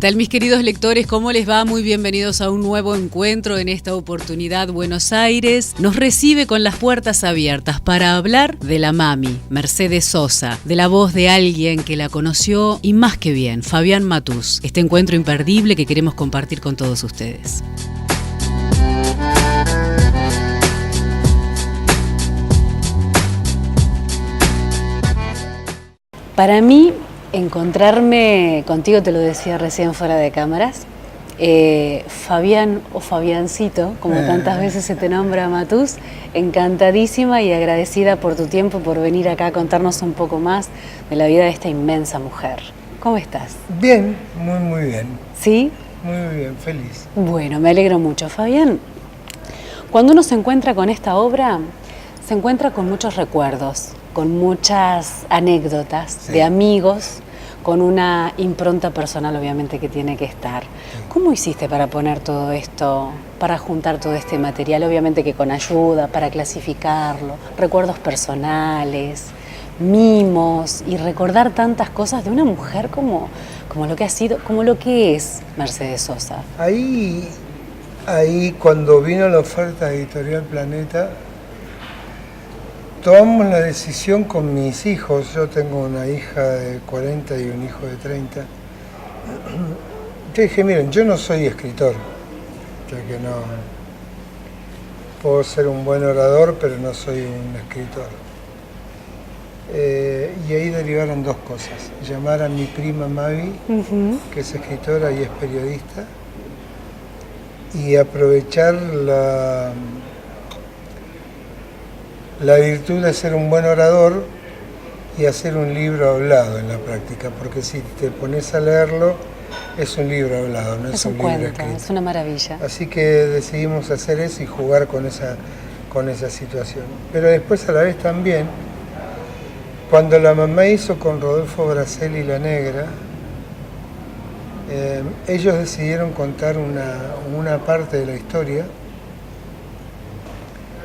tal, mis queridos lectores? ¿Cómo les va? Muy bienvenidos a un nuevo encuentro. En esta oportunidad, Buenos Aires nos recibe con las puertas abiertas para hablar de la mami, Mercedes Sosa, de la voz de alguien que la conoció y más que bien, Fabián Matús. Este encuentro imperdible que queremos compartir con todos ustedes. Para mí, encontrarme contigo, te lo decía recién fuera de cámaras, Fabián o Fabiancito, como tantas veces se te nombra, Matús, encantadísima y agradecida por tu tiempo, por venir acá a contarnos un poco más de la vida de esta inmensa mujer. ¿Cómo estás? Bien, muy bien. ¿Sí? Muy bien, feliz. Bueno, me alegro mucho. Fabián, cuando uno se encuentra con esta obra, se encuentra con muchos recuerdos, con muchas anécdotas de amigos, con una impronta personal obviamente que tiene que estar. ¿Cómo hiciste para poner todo esto, para juntar todo este material? Obviamente que con ayuda, para clasificarlo, recuerdos personales, mimos y recordar tantas cosas de una mujer como lo que ha sido, como lo que es Mercedes Sosa. Ahí cuando vino la oferta de Editorial Planeta, tomamos la decisión con mis hijos. Yo tengo una hija de 40 y un hijo de 30. Yo dije, miren, yo no soy escritor, ya que no puedo ser un buen orador, pero no soy un escritor. Y ahí derivaron dos cosas: llamar a mi prima Mavi, que es escritora y es periodista, y aprovechar la virtud de ser un buen orador y hacer un libro hablado en la práctica, porque si te pones a leerlo, es un libro hablado, no es un libro cuento, escrito. es una maravilla. Así que decidimos hacer eso y jugar con esa situación. Pero después a la vez también, cuando la mamá hizo con Rodolfo Braselli La Negra, ellos decidieron contar una parte de la historia,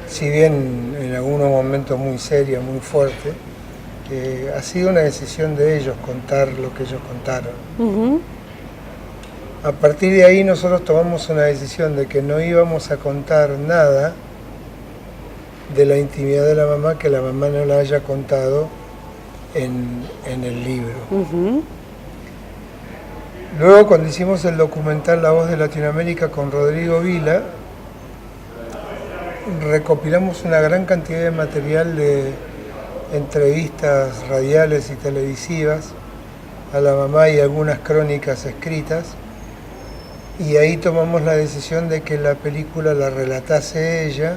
si bien en algunos momentos muy seria, muy fuerte. Ha sido una decisión de ellos contar lo que ellos contaron. A partir de ahí nosotros tomamos una decisión de que no íbamos a contar nada de la intimidad de la mamá que la mamá no la haya contado en el libro. Luego, cuando hicimos el documental La Voz de Latinoamérica con Rodrigo Vila, recopilamos una gran cantidad de material de entrevistas radiales y televisivas a la mamá y algunas crónicas escritas, y ahí tomamos la decisión de que la película la relatase ella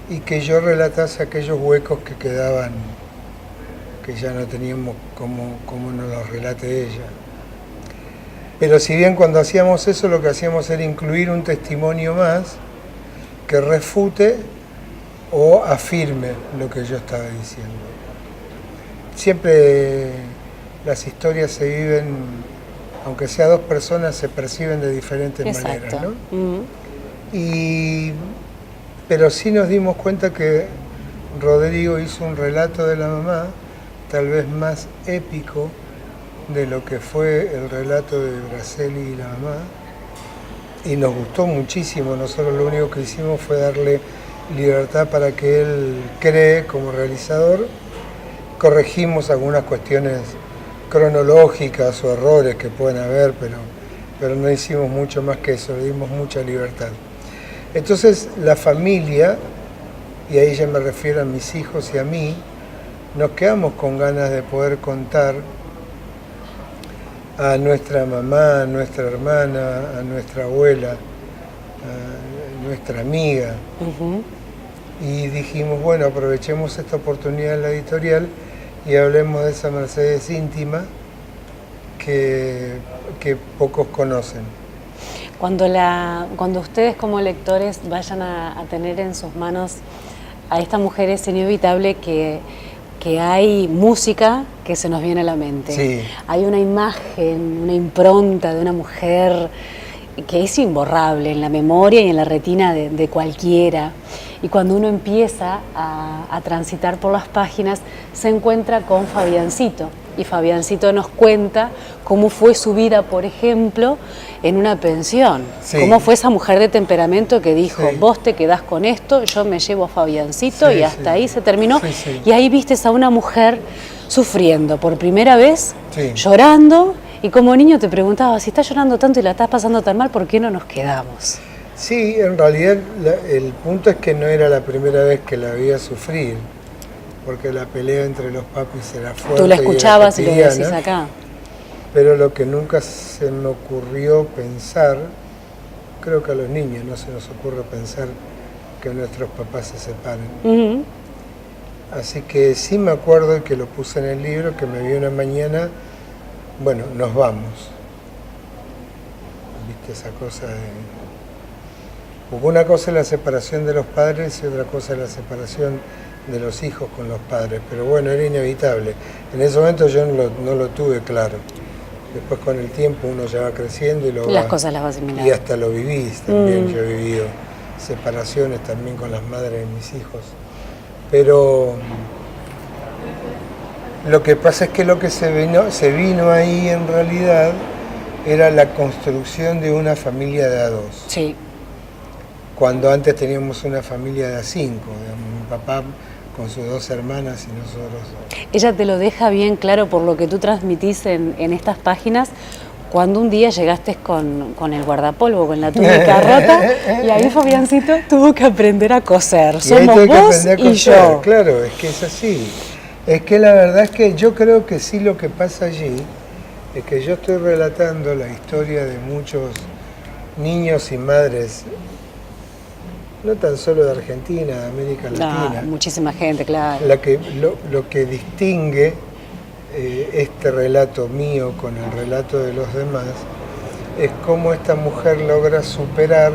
y que yo relatase aquellos huecos que quedaban, que ya no teníamos cómo nos los relate ella. Pero si bien cuando hacíamos eso, lo que hacíamos era incluir un testimonio más que refute o afirme lo que yo estaba diciendo. Siempre las historias se viven, aunque sea dos personas, se perciben de diferentes maneras, ¿no? Pero sí nos dimos cuenta que Rodrigo hizo un relato de la mamá, tal vez más épico de lo que fue el relato de Braselli y la mamá, y nos gustó muchísimo. Nosotros lo único que hicimos fue darle libertad para que él cree como realizador. Corregimos algunas cuestiones cronológicas o errores que pueden haber, pero no hicimos mucho más que eso, le dimos mucha libertad. Entonces la familia, y ahí ya me refiero a mis hijos y a mí, nos quedamos con ganas de poder contar a nuestra mamá, a nuestra hermana, a nuestra abuela, a nuestra amiga. Y dijimos, bueno, aprovechemos esta oportunidad en la editorial y hablemos de esa Mercedes íntima que pocos conocen. Cuando ustedes como lectores vayan a tener en sus manos a esta mujer, es inevitable que hay música que se nos viene a la mente. Sí. Hay una imagen, una impronta de una mujer que es imborrable en la memoria y en la retina de cualquiera. Y cuando uno empieza a transitar por las páginas, se encuentra con Fabiancito, y Fabiancito nos cuenta cómo fue su vida, por ejemplo, en una pensión. Sí. Cómo fue esa mujer de temperamento que dijo, Sí. vos te quedás con esto, yo me llevo a Fabiancito, Sí, y hasta sí. ahí se terminó. Sí, sí. Y ahí vistes a una mujer sufriendo por primera vez, Sí. llorando, y como niño te preguntaba, si estás llorando tanto y la estás pasando tan mal, ¿por qué no nos quedamos? Sí, en realidad el punto es que no era la primera vez que la veía sufrir, porque la pelea entre los papis era fuerte. Tú la y era escuchabas y lo decís cotidiana, acá. pero lo que nunca se me ocurrió pensar, creo que a los niños no se nos ocurre pensar que nuestros papás se separen. Ujú. Así que sí me acuerdo que lo puse en el libro, que me vi una mañana, bueno, nos vamos. ¿Viste esa cosa de...? Porque una cosa es la separación de los padres y otra cosa es la separación de los hijos con los padres, pero bueno, era inevitable. En ese momento yo no lo tuve claro. Después con el tiempo uno ya va creciendo y Las cosas las vas asimilando. y hasta lo vivís también. Yo he vivido separaciones también con las madres de mis hijos. Pero lo que pasa es que lo que se vino ahí en realidad era la construcción de una familia de a dos. Sí. Cuando antes teníamos una familia de a cinco, mi papá con sus dos hermanas y nosotros dos. Ella te lo deja bien claro por lo que tú transmitís en estas páginas, cuando un día llegaste con el guardapolvo, con la túnica rota, y ahí Fabiancito tuvo que aprender a coser. Y ahí Somos tuve que vos aprender a y coser. yo. Claro, es que es así. Es que la verdad es que yo creo que sí, lo que pasa allí es que yo estoy relatando la historia de muchos niños y madres, no tan solo de Argentina, de América Latina. Muchísima gente, claro. Lo que distingue este relato mío con el relato de los demás es cómo esta mujer logra superar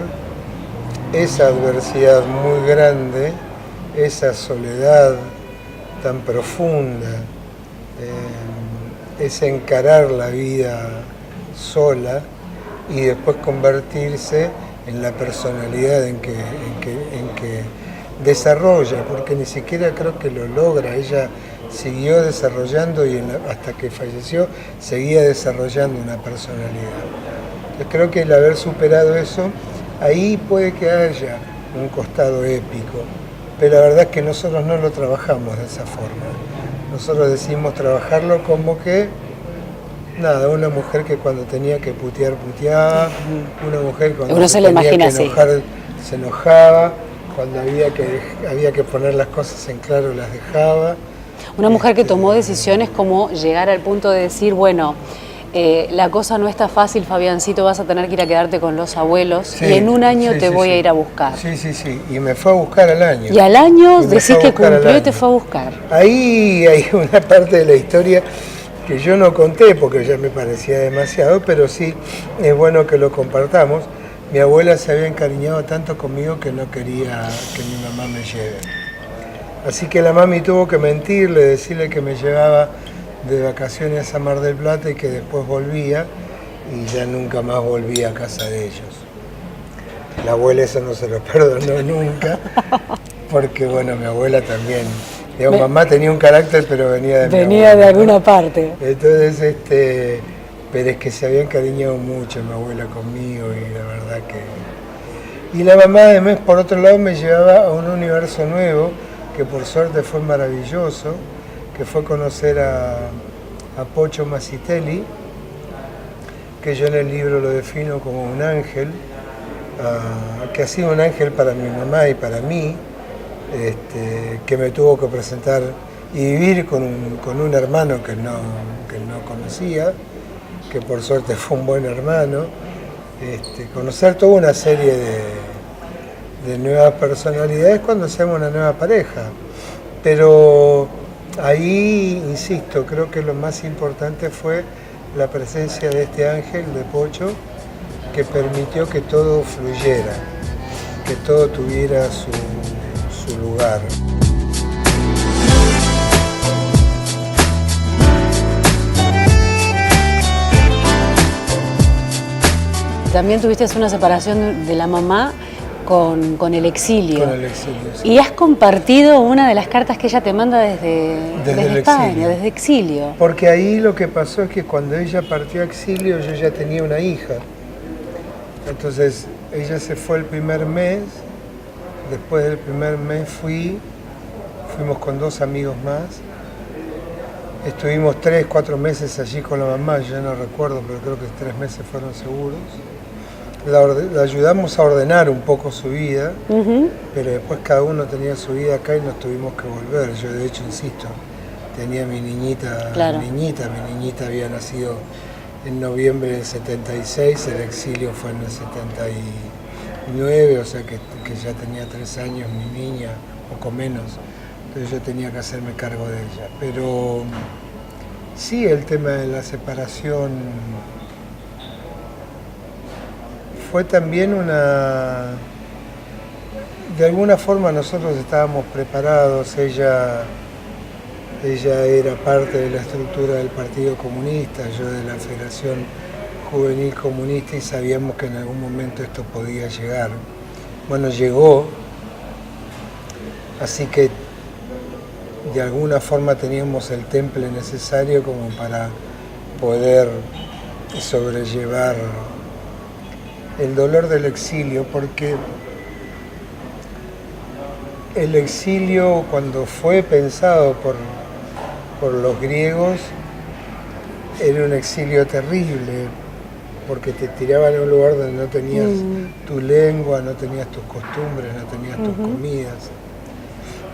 esa adversidad muy grande, esa soledad tan profunda, es encarar la vida sola y después convertirse en la personalidad en que desarrolla, porque ni siquiera creo que lo logra. Ella siguió desarrollando y hasta que falleció seguía desarrollando una personalidad. Entonces creo que el haber superado eso, ahí puede que haya un costado épico, pero la verdad es que nosotros no lo trabajamos de esa forma. Nosotros decidimos trabajarlo como que, nada, una mujer que cuando tenía que putear, puteaba, una mujer cuando Uno se se lo tenía imagina que así. enojar, se enojaba, cuando había que poner las cosas en claro, las dejaba. Una mujer que tomó decisiones como llegar al punto de decir, bueno, la cosa no está fácil, Fabiancito, vas a tener que ir a quedarte con los abuelos, Sí, y en un año sí, te sí, voy a sí. ir a buscar. Sí, sí, sí, y me fue a buscar al año. Y al año Y me decís fue a que buscar al cumplió y te año. fue a buscar. Ahí hay una parte de la historia que yo no conté porque ya me parecía demasiado, pero sí es bueno que lo compartamos. Mi abuela se había encariñado tanto conmigo que no quería que mi mamá me lleve. Así que la mami tuvo que mentirle, decirle que me llevaba de vacaciones a Mar del Plata y que después volvía, y ya nunca más volví a casa de ellos. La abuela eso no se lo perdonó nunca, porque bueno, mi abuela también. Digamos, mamá tenía un carácter, pero venía de mi Venía abuela, de ¿no? alguna parte. Entonces, pero es que se había encariñado mucho mi abuela conmigo, y la verdad que... Y la mamá además, por otro lado, me llevaba a un universo nuevo, que por suerte fue maravilloso, que fue conocer a Pocho Masitelli, que yo en el libro lo defino como un ángel, que ha sido un ángel para mi mamá y para mí, que me tuvo que presentar y vivir con un hermano que no conocía, que por suerte fue un buen hermano, conocer toda una serie de nuevas personalidades cuando hacemos una nueva pareja. Pero ahí, insisto, creo que lo más importante fue la presencia de este ángel de Pocho, que permitió que todo fluyera, que todo tuviera su lugar. También tuviste una separación de la mamá con el exilio. Con el exilio, sí. Y has compartido una de las cartas que ella te manda desde España, exilio. desde exilio. Porque ahí lo que pasó es que cuando ella partió a exilio yo ya tenía una hija. Entonces ella se fue el primer mes, después del primer mes fuimos con 2 amigos más. Estuvimos 3, 4 meses allí con la mamá, yo ya no recuerdo, pero creo que 3 meses fueron seguros. La ayudamos a ordenar un poco su vida, pero después cada uno tenía su vida acá y nos tuvimos que volver. Yo de hecho, insisto, tenía mi niñita, claro. mi niñita había nacido en noviembre del 76, el exilio fue en el 79, o sea que ya tenía 3 años mi niña, poco menos. Entonces yo tenía que hacerme cargo de ella. Pero sí, el tema de la separación fue también de alguna forma nosotros estábamos preparados, ella era parte de la estructura del Partido Comunista, yo de la Federación Juvenil Comunista, y sabíamos que en algún momento esto podía llegar. Bueno, llegó, así que de alguna forma teníamos el temple necesario como para poder sobrellevar el dolor del exilio, porque el exilio, cuando fue pensado por los griegos, era un exilio terrible, porque te tiraban a un lugar donde no tenías tu lengua, no tenías tus costumbres, no tenías tus comidas.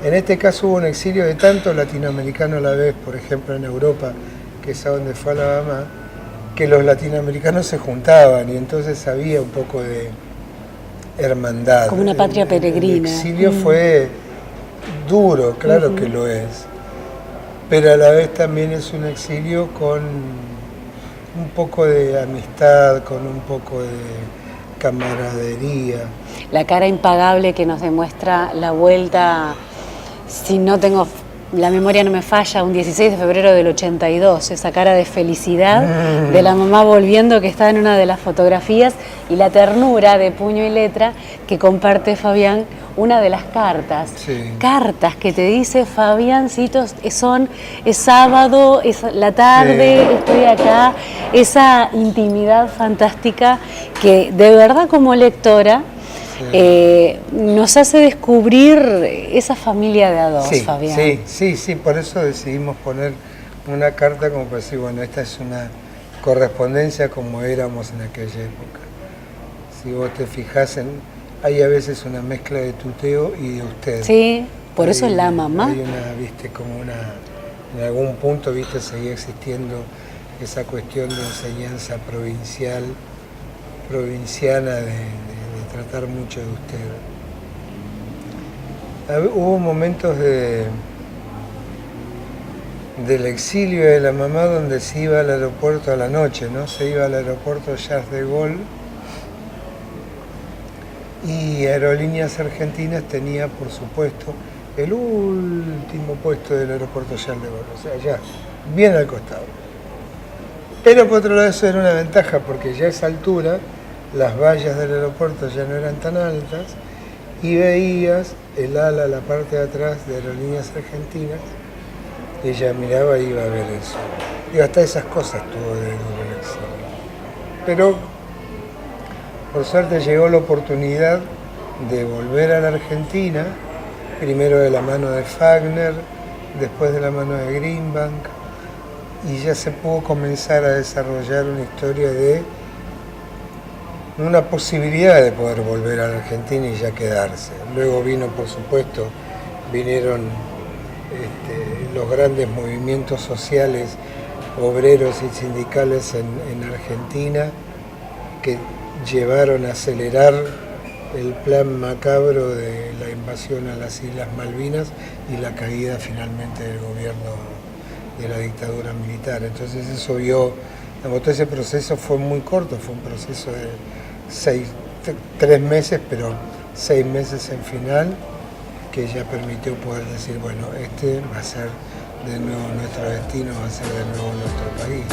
En este caso hubo un exilio de tantos latinoamericanos a la vez, por ejemplo en Europa, que es a donde fue a la mamá, que los latinoamericanos se juntaban y entonces había un poco de hermandad. Como una patria peregrina. El exilio fue duro, claro que lo es, pero a la vez también es un exilio con un poco de amistad, con un poco de camaradería. La cara impagable que nos demuestra la vuelta, si no tengo, la memoria no me falla, un 16 de febrero del 82, esa cara de felicidad de la mamá volviendo que está en una de las fotografías, y la ternura de puño y letra que comparte Fabián, una de las cartas. Sí. Cartas que te dice Fabiancito, es sábado, es la tarde, estoy acá, esa intimidad fantástica que de verdad como lectora nos hace descubrir esa familia de a dos, Fabián. Sí, por eso decidimos poner una carta como para decir, bueno, esta es una correspondencia como éramos en aquella época. Si vos te fijás, hay a veces una mezcla de tuteo y de usted. Sí, por eso la mamá. Hay en algún punto, seguía existiendo esa cuestión de enseñanza provinciana de tratar mucho de usted. Hubo momentos del exilio de la mamá donde se iba al aeropuerto a la noche, ¿no? Se iba al aeropuerto Charles de Gaulle y Aerolíneas Argentinas tenía, por supuesto, el último puesto del aeropuerto Charles de Gaulle, o sea, ya, bien al costado. Pero por otro lado eso era una ventaja porque ya a esa altura las vallas del aeropuerto ya no eran tan altas y veías el ala, la parte de atrás de Aerolíneas Argentinas, ella miraba y iba a ver eso. Y hasta esas cosas tuvo de duro el exilio. Pero por suerte llegó la oportunidad de volver a la Argentina, primero de la mano de Fagner, después de la mano de Greenbank, y ya se pudo comenzar a desarrollar una historia de una posibilidad de poder volver a la Argentina y ya quedarse. Luego vinieron los grandes movimientos sociales, obreros y sindicales en Argentina que llevaron a acelerar el plan macabro de la invasión a las Islas Malvinas y la caída finalmente del gobierno de la dictadura militar. Entonces eso todo ese proceso fue muy corto, fue un proceso de 3 meses, pero 6 meses en final, que ya permitió poder decir, bueno, este va a ser de nuevo nuestro destino, va a ser de nuevo nuestro país.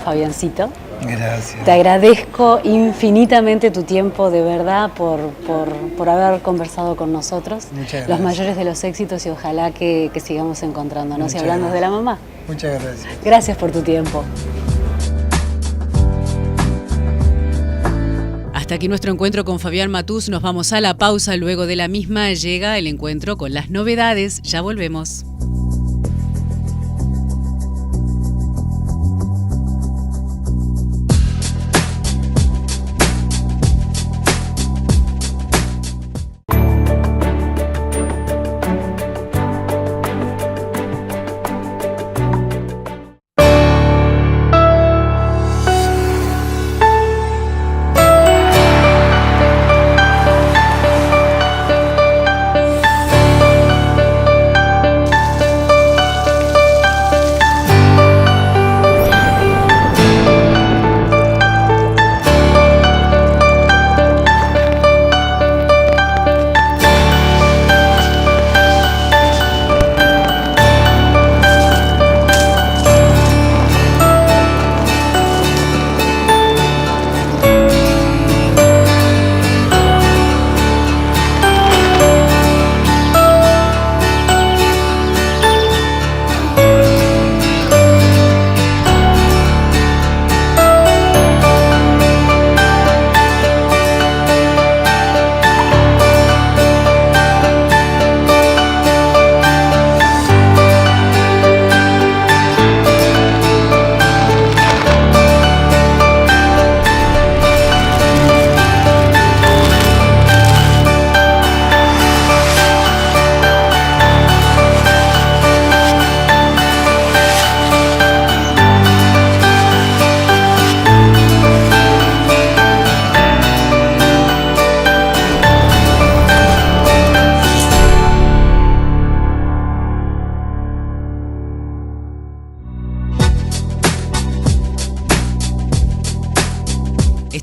Fabiancito, Gracias. Te agradezco infinitamente tu tiempo, de verdad, por haber conversado con nosotros. Muchas gracias. Los mayores de los éxitos y ojalá que sigamos encontrándonos Muchas y hablando gracias. de la mamá. Muchas gracias. Gracias por tu tiempo. Hasta aquí nuestro encuentro con Fabián Matús. Nos vamos a la pausa. Luego de la misma llega el encuentro con las novedades. Ya volvemos.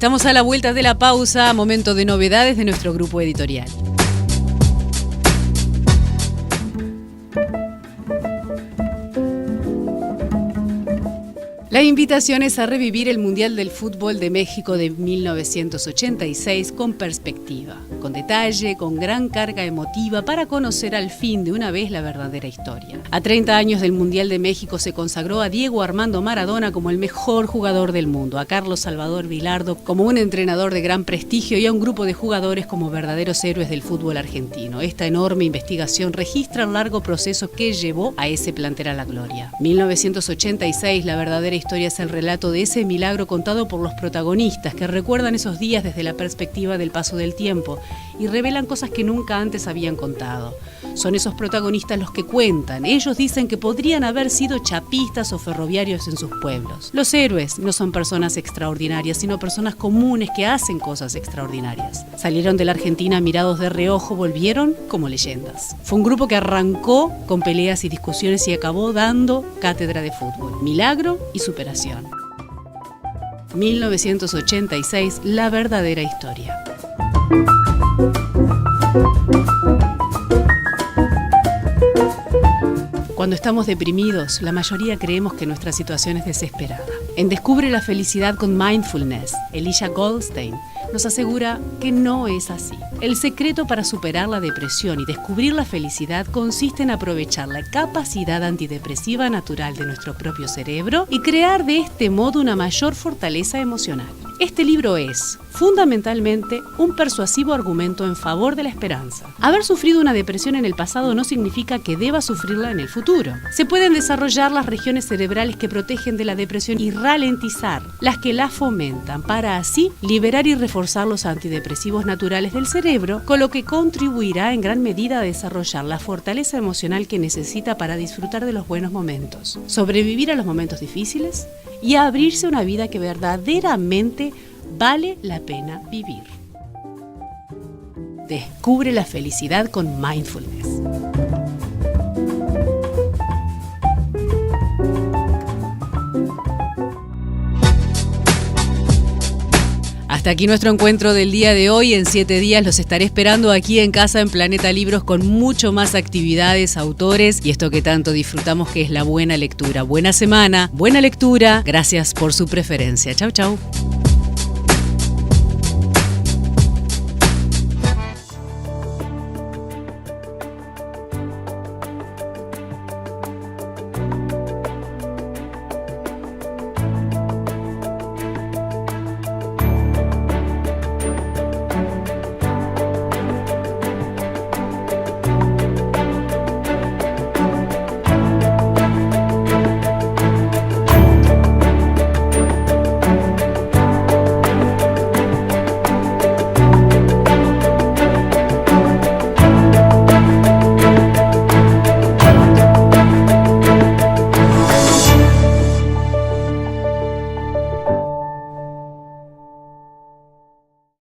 Estamos a la vuelta de la pausa, momento de novedades de nuestro grupo editorial. La invitación es a revivir el Mundial del Fútbol de México de 1986 con perspectiva, con detalle, con gran carga emotiva para conocer al fin de una vez la verdadera historia. A 30 años del Mundial de México se consagró a Diego Armando Maradona como el mejor jugador del mundo, a Carlos Salvador Vilardo como un entrenador de gran prestigio y a un grupo de jugadores como verdaderos héroes del fútbol argentino. Esta enorme investigación registra el largo proceso que llevó a ese plantel a la gloria. 1986, la verdadera historia es el relato de ese milagro contado por los protagonistas que recuerdan esos días desde la perspectiva del paso del tiempo y revelan cosas que nunca antes habían contado. Son esos protagonistas los que cuentan. Ellos dicen que podrían haber sido chapistas o ferroviarios en sus pueblos. Los héroes no son personas extraordinarias, sino personas comunes que hacen cosas extraordinarias. Salieron de la Argentina mirados de reojo, volvieron como leyendas. Fue un grupo que arrancó con peleas y discusiones y acabó dando cátedra de fútbol. Milagro y superación. 1986, la verdadera historia. Cuando estamos deprimidos, la mayoría creemos que nuestra situación es desesperada. En Descubre la felicidad con Mindfulness, Elisha Goldstein nos asegura que no es así. El secreto para superar la depresión y descubrir la felicidad consiste en aprovechar la capacidad antidepresiva natural de nuestro propio cerebro y crear de este modo una mayor fortaleza emocional. Este libro es, fundamentalmente, un persuasivo argumento en favor de la esperanza. Haber sufrido una depresión en el pasado no significa que deba sufrirla en el futuro. Se pueden desarrollar las regiones cerebrales que protegen de la depresión y ralentizar las que la fomentan, para así liberar y reforzar los antidepresivos naturales del cerebro, con lo que contribuirá en gran medida a desarrollar la fortaleza emocional que necesita para disfrutar de los buenos momentos, sobrevivir a los momentos difíciles y a abrirse a una vida que verdaderamente vale la pena vivir. Descubre la felicidad con Mindfulness. Hasta Hasta aquí nuestro encuentro del día de hoy. En 7 días los estaré esperando aquí en casa en Planeta Libros con mucho más actividades, autores y esto que tanto disfrutamos, que es la buena lectura. Buena semana, buena lectura. Gracias por su preferencia. Chau, chau.